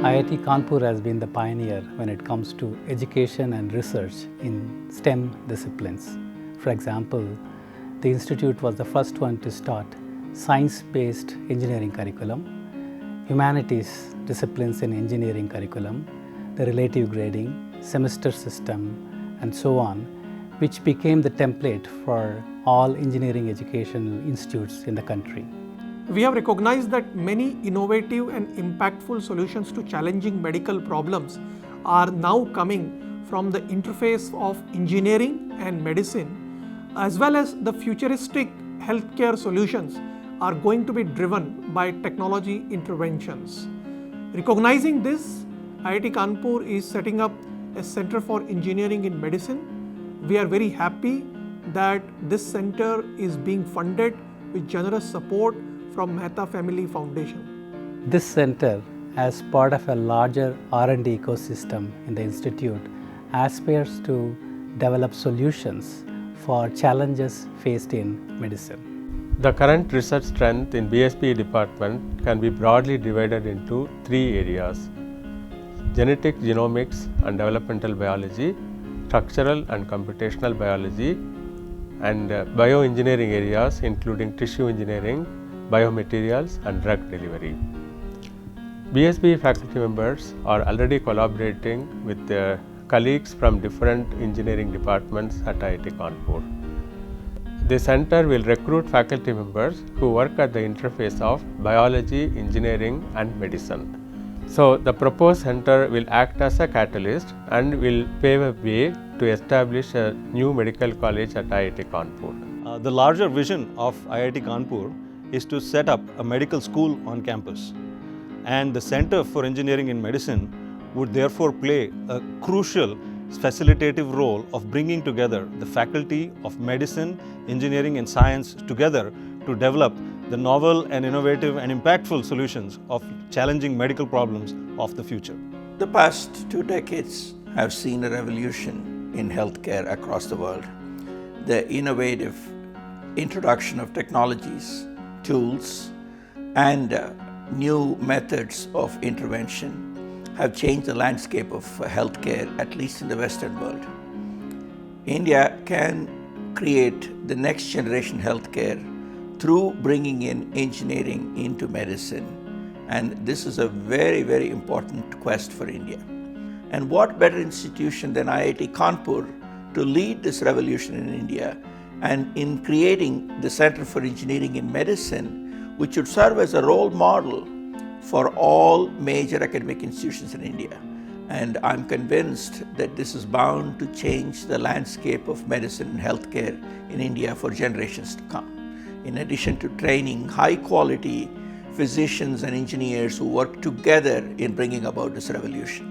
IIT Kanpur has been the pioneer when it comes to education and research in STEM disciplines. For example, the institute was the first one to start science-based engineering curriculum, humanities disciplines in engineering curriculum, the relative grading, semester system, and so on, which became the template for all engineering educational institutes in the country. We have recognized that many innovative and impactful solutions to challenging medical problems are now coming from the interface of engineering and medicine, as well as the futuristic healthcare solutions are going to be driven by technology interventions. Recognizing this, IIT Kanpur is setting up a Center for Engineering in Medicine. We are very happy that this center is being funded with generous support from Mehta Family Foundation. This center, as part of a larger R&D ecosystem in the institute, aspires to develop solutions for challenges faced in medicine. The current research strength in BSP department can be broadly divided into three areas: genetic genomics and developmental biology, structural and computational biology, and bioengineering areas including tissue engineering, biomaterials and drug delivery. BSB faculty members are already collaborating with their colleagues from different engineering departments at IIT Kanpur. The center will recruit faculty members who work at the interface of biology, engineering and medicine. So the proposed center will act as a catalyst and will pave a way to establish a new medical college at IIT Kanpur. The larger vision of IIT Kanpur is to set up a medical school on campus, and the Center for Engineering in Medicine would therefore play a crucial facilitative role of bringing together the faculty of medicine, engineering and science together to develop the novel and innovative and impactful solutions of challenging medical problems of the future. The past 2 decades have seen a revolution in healthcare across the world. The innovative introduction of technologies, tools, and new methods of intervention have changed the landscape of healthcare, at least in the Western world. India can create the next generation healthcare through bringing in engineering into medicine. And this is a very, very important quest for India. And what better institution than IIT Kanpur to lead this revolution in India and in creating the Center for Engineering in Medicine, which should serve as a role model for all major academic institutions in India. And I'm convinced that this is bound to change the landscape of medicine and healthcare in India for generations to come. In addition to training high quality physicians and engineers who work together in bringing about this revolution.